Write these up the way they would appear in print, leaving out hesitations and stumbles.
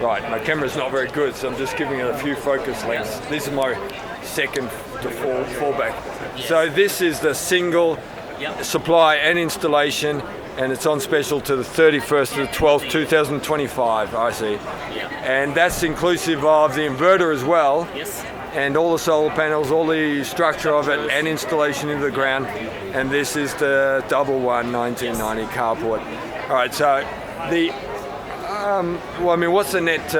Right, my camera's not very good, so I'm just giving it a few focus lengths. This is my second to fallback. So this is the single supply and installation, and it's on special to the 31st to the 12th, 2025, I see. And that's inclusive of the inverter as well. Yes. And all the solar panels, all the structure of it, and installation into the ground. And this is the double one 1990 carport. All right, so the, well, I mean, what's the net,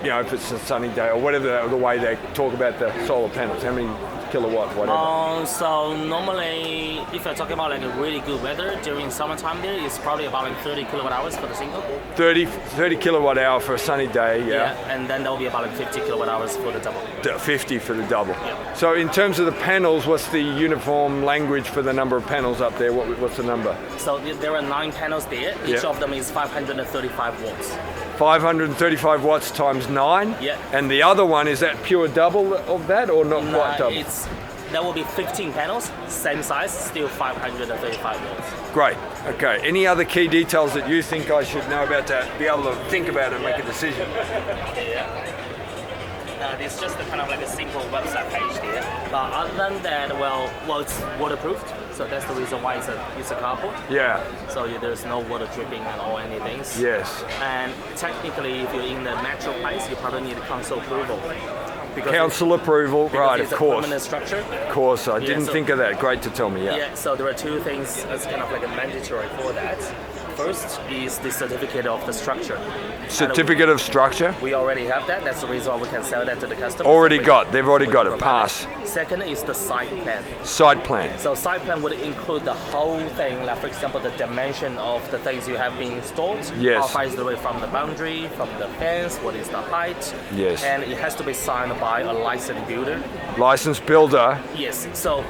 you know, if it's a sunny day or whatever the way they talk about the solar panels, how many kilowatt, whatever? So normally, if you're talking about like a really good weather during summertime there, it's probably about like 30 kilowatt hours for the single. 30 kilowatt hour for a sunny day, yeah. And then there'll be about like 50 kilowatt hours for the double. 50 for the double. Yeah. So in terms of the panels, what's the uniform language for the number of panels up there? What's the number? So there are 9 panels there. Each of them is 535 watts. 535 watts times 9? Yeah. And the other one, is that pure double of that or not quite double? There will be 15 panels, same size, still 535 watts. Great. Okay. Any other key details that you think I should know about to be able to think about it and make a decision? It's just a kind of like a simple website page there. But other than that, well, it's waterproofed. So that's the reason why it's a carport. Yeah. So there's no water dripping or anything. Yes. And technically, if you're in the metro place, you probably need council approval. Council approval, right, of course. It's a permanent structure. Of course, I didn't think of that. Great to tell me, yeah. Yeah, so there are 2 things as kind of like a mandatory for that. First is the certificate of the structure. Certificate of structure? We already have that. That's the reason why we can sell that to the customer. They've already got it. Pass. Second is the site plan. Site plan. So site plan would include the whole thing, like for example, the dimension of the things you have been installed. Yes. How far is the way from the boundary, from the fence, what is the height. Yes. And it has to be signed by a licensed builder. Licensed builder? Yes. So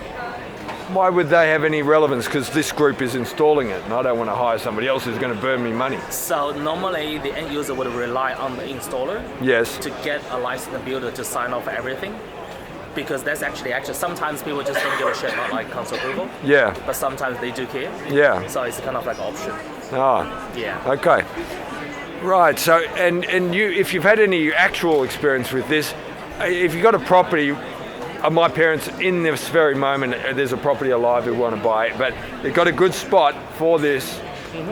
why would they have any relevance? Because this group is installing it and I don't want to hire somebody else who's going to burn me money. So normally the end user would rely on the installer to get a licensed builder to sign off everything. Because that's actually sometimes people just don't give a shit about like council approval. Yeah. But sometimes they do care. Yeah. So it's kind of like an option. Ah. Yeah. Okay. Right. So and you, if you've had any actual experience with this, if you've got a property. My parents, in this very moment, there's a property alive who want to buy it, but they've got a good spot for this,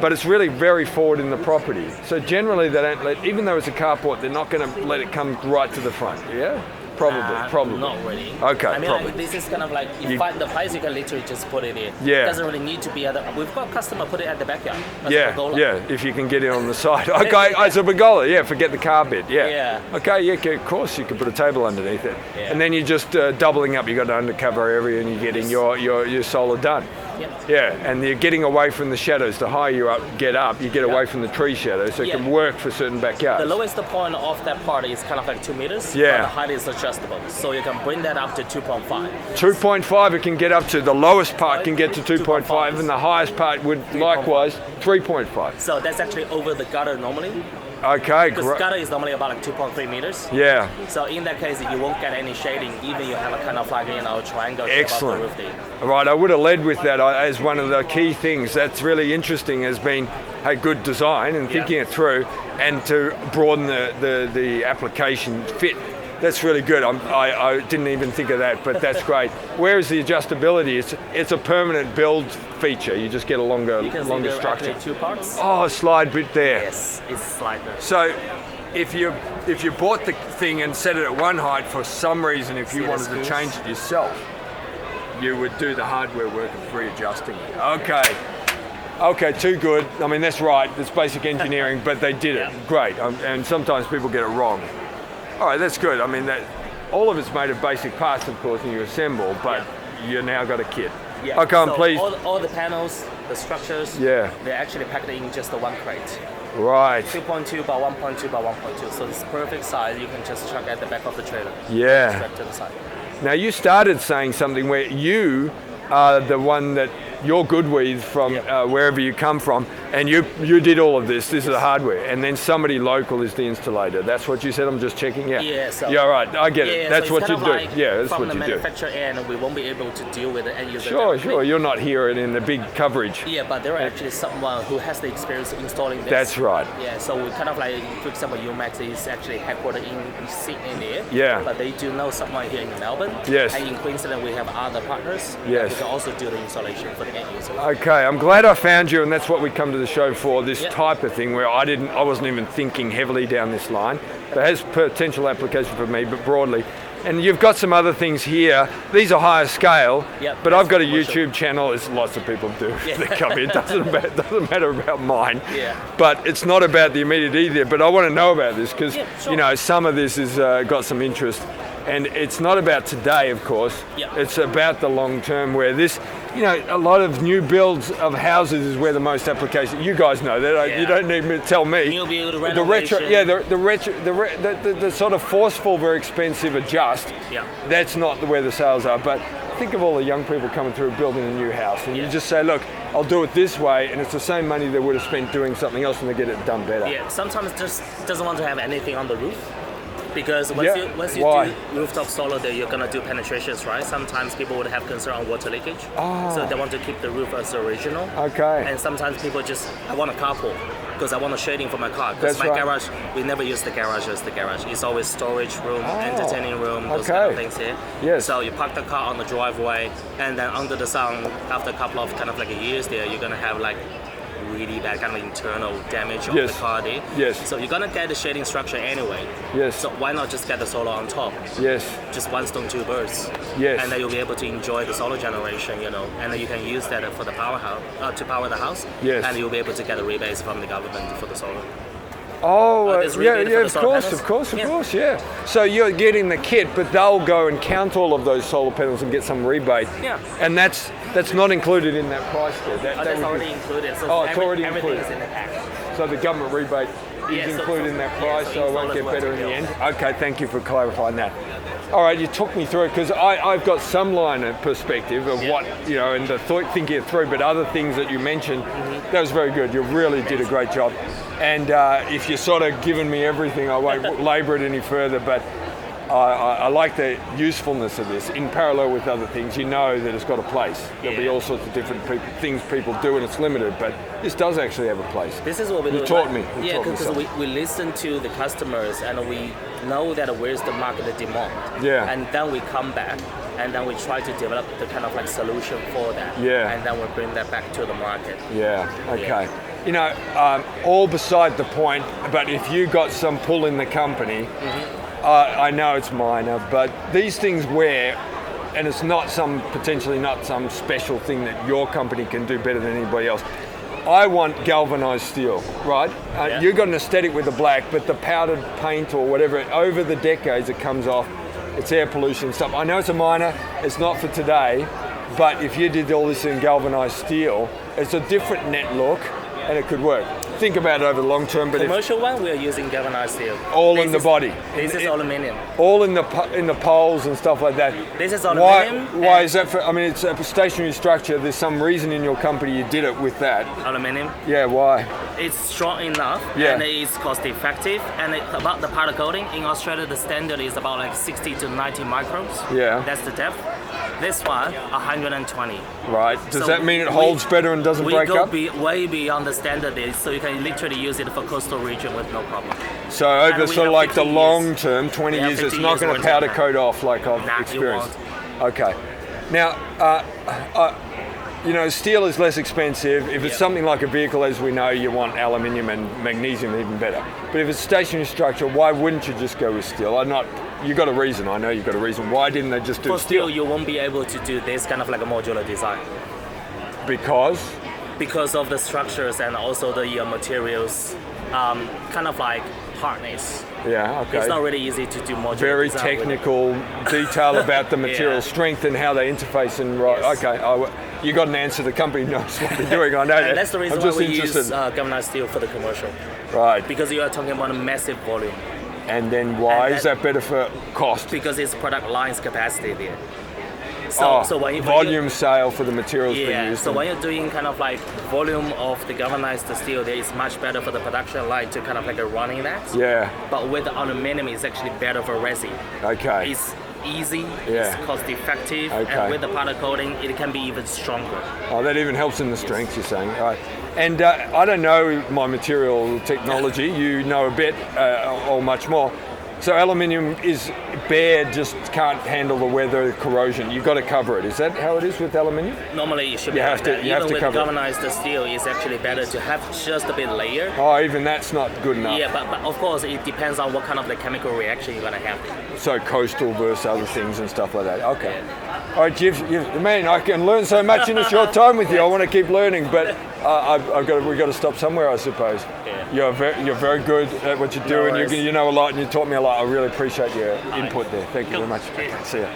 but it's really very forward in the property. So generally they don't let, even though it's a carport, they're not going to let it come right to the front, yeah? Probably. Not really. Okay, I mean, probably. like, this is kind of like, you find the price, you can literally just put it in. Yeah. It doesn't really need to be we've got customer put it at the backyard. If you can get it on the side. Okay, it's a pergola, forget the car bit, Yeah. Okay, of course, you can put a table underneath it. Yeah. And then you're just doubling up, you've got an undercover area and you're getting your solar done. Yep. Yeah, and you're getting away from the shadows. The higher you get away from the tree shadows, so it can work for certain backyards. The lowest point of that part is kind of like 2 meters. Yeah. But the height is adjustable, so you can bring that up to 2.5. 2.5 it can get up to. The lowest part can get to 2.5, and the highest part would likewise 3.5. So that's actually over the gutter normally. Okay, great. Because gutter is normally about like 2.3 meters. Yeah. So in that case, you won't get any shading, even you have a kind of like triangle. Excellent. Above the roof there. All right, I would have led with that as one of the key things. That's really interesting. Has been a good design and thinking it through, and to broaden the application fit. That's really good. I didn't even think of that, but that's great. Where is the adjustability? It's a permanent build feature. You just get a longer structure. You can see 2 parts. Oh, a slide bit there. Yes, it's slider. So, if you bought the thing and set it at one height for some reason, if you wanted to change it yourself, you would do the hardware work of readjusting it. Okay, too good. I mean, that's right. It's basic engineering, but they did it. Great. And sometimes people get it wrong. All right, that's good. I mean, all of it's made of basic parts, of course, and you assemble, but you now got a kit. Yeah. Okay, I'm pleased. All the panels, the structures, they're actually packed in just the one crate. Right. 2.2 by 1.2 by 1.2, so it's perfect size. You can just chuck at the back of the trailer. Yeah. Straight to the side. Now, you started saying something where you are the one that you're GOODWE from wherever you come from, and you did all of this. This is the hardware, and then somebody local is the installator. That's what you said. I'm just checking. Yeah. So, yeah, right. I get it. That's so what you do. Like that's from what the you do. manufacturer end, we won't be able to deal with the end user. Sure. You're not here in the big coverage. Yeah, but there are actually someone who has the experience installing this. That's right. Yeah, so we kind of like, for example, UMax is actually headquartered in Sydney there. Yeah. But they do know someone here in Melbourne. Yes. And in Queensland, we have other partners. Yes. We can also do the installation for the end user. Okay, I'm glad I found you, and that's what we come to the show for. This type of thing where I wasn't even thinking heavily down this line. It has potential application for me, but broadly. And you've got some other things here. These are higher scale, but I've got a YouTube channel, as lots of people do. They come here. It doesn't matter about mine. Yeah. But it's not about the immediate either. But I want to know about this because some of this has got some interest. And it's not about today, of course. It's about the long term where this, a lot of new builds of houses is where the most application. You guys know that. You don't need to tell me. New build, renovation. The sort of forceful, very expensive adjust. That's not where the sales are. But think of all the young people coming through building a new house, and you just say, look, I'll do it this way, and it's the same money they would have spent doing something else, and they get it done better. Yeah. Sometimes just doesn't want to have anything on the roof. Because once you do rooftop solar, there you're gonna do penetrations, right? Sometimes people would have concern on water leakage, so they want to keep the roof as original. Okay. And sometimes people I want a carport because I want a shading for my car. Because my garage, we never use the garage as the garage. It's always storage room, entertaining room, those kind of things here. Yes. So you park the car on the driveway, and then under the sun, after a couple of kind of like years there, you're gonna have like really bad kind of internal damage on the car there. Yes. So you're gonna get the shading structure anyway. Yes. So why not just get the solar on top? Yes. Just one stone, two birds. Yes. And then you'll be able to enjoy the solar generation, and then you can use that for the to power the house. Yes. And you'll be able to get a rebate from the government for the solar. Of course. So you're getting the kit, but they'll go and count all of those solar panels and get some rebate. Yeah. And that's not included in that price there. That's already included. So it's already everything included. is in the pack. So the government rebate is included in that price, so it won't get better in the end. Okay, thank you for clarifying that. All right, you took me through it because I've got some line of perspective of what, and the thinking it through, but other things that you mentioned, that was very good. You really did a great job. And if you're sort of giving me everything, I won't labour it any further, but I like the usefulness of this in parallel with other things. You know that it's got a place. There'll be all sorts of different things people do, and it's limited, but this does actually have a place. This is what we do. You taught me. Because we listen to the customers, and we know that where's the market demand. Yeah. And then we come back, and then we try to develop the kind of like solution for that. Yeah. And then we bring that back to the market. Yeah, okay. All beside the point, but if you got some pull in the company, I know it's minor, but these things and it's potentially not some special thing that your company can do better than anybody else. I want galvanized steel, right? You've got an aesthetic with the black, but the powdered paint or whatever, over the decades it comes off, it's air pollution and stuff. I know it's a minor, it's not for today, but if you did all this in galvanized steel, it's a different net look and it could work. Think about it over the long term. But commercial one, we are using galvanized steel. In the body. This is aluminium. All in the poles and stuff like that. This is aluminium. Why is that? It's a stationary structure. There's some reason in your company you did it with that. Aluminium. Yeah. Why? It's strong enough and it's cost effective. And about the powder coating in Australia, the standard is about like 60 to 90 microns. Yeah. That's the depth. This one, 120. Right. Does that mean it holds better and doesn't break up? We go way beyond the standard is, so you can literally use it for coastal region with no problem. So over sort of like the long term, 20 years, it's not going to powder coat off like I've experienced. Okay. Now, steel is less expensive. If it's something like a vehicle, as we know, you want aluminium and magnesium even better. But if it's stationary structure, why wouldn't you just go with steel? You got a reason. I know you've got a reason. Why didn't they just do steel? For steel, you won't be able to do this kind of like a modular design. Because of the structures and also the materials, kind of like hardness. Yeah, okay. It's not really easy to do modular Very design technical detail about the material strength and how they interface and okay. You got an answer. The company knows what they're doing. I know that. And that's the reason why we use galvanized steel for the commercial. Right. Because you are talking about a massive volume. And then why is that better for cost? Because it's product lines capacity there. So volume sale for the materials being used. So when you're doing kind of like volume of the galvanized steel, there is much better for the production line to kind of like running that. Yeah. But with the aluminum, it's actually better for resin. Okay. It's easy, it's cost effective, and with the powder coating, it can be even stronger. Oh, that even helps in the strength, you're saying. Right. And I don't know my material technology, you know a bit or much more. So aluminium is bare, just can't handle the weather, corrosion. You've got to cover it. Is that how it is with aluminium? Normally it should be like that. Even with galvanized steel, it's actually better to have just a bit layer. Oh, even that's not good enough. Yeah, but of course it depends on what kind of the chemical reaction you're going to have. So coastal versus other things and stuff like that. Okay. All right, man, I can learn so much in a short time with you. I want to keep learning, but we've got to stop somewhere, I suppose. You're very good at what you're doing. You know a lot, and you taught me a lot. I really appreciate your input there. Thank you very much. See you.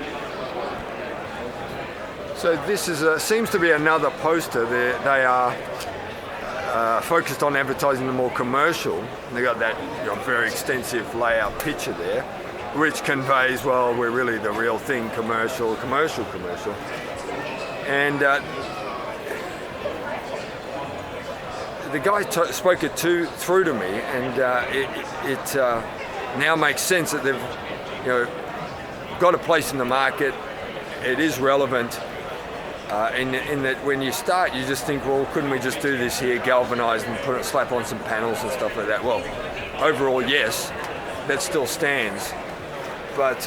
So this seems to be another poster. They are focused on advertising the more commercial. They got that very extensive layout picture there, which conveys, well, we're really the real thing, commercial. And the guy spoke it through to me, and it now makes sense that they've got a place in the market. It is relevant in that when you start, you just think, well, couldn't we just do this here, galvanized and slap on some panels and stuff like that? Well, overall, yes, that still stands. But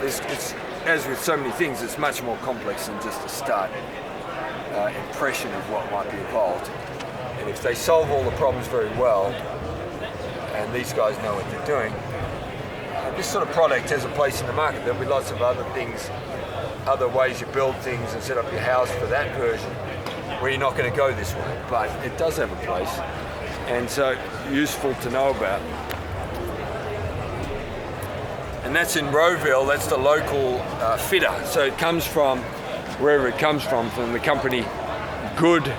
it's, as with so many things, it's much more complex than just a start impression of what might be involved. And if they solve all the problems very well, and these guys know what they're doing, this sort of product has a place in the market. There'll be lots of other things, other ways you build things and set up your house for that version, where you're not going to go this way. But it does have a place, and so useful to know about. And that's in Rowville. That's the local fitter. So it comes from wherever it comes from the company GOODWE.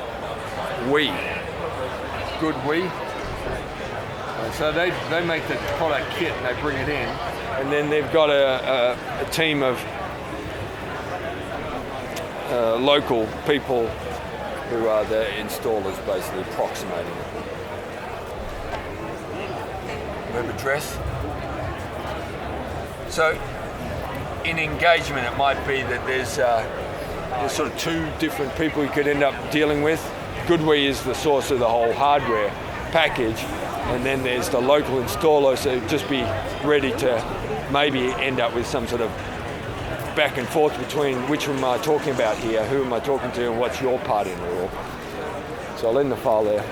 GOODWE. So they make the product kit and they bring it in, and then they've got a team of local people who are the installers, basically approximating it. Web address. So in engagement, it might be that there's sort of two different people you could end up dealing with. GOODWE is the source of the whole hardware package, and then there's the local installer, so just be ready to maybe end up with some sort of back and forth between which one am I talking about here, who am I talking to, and what's your part in it all. So I'll end the file there.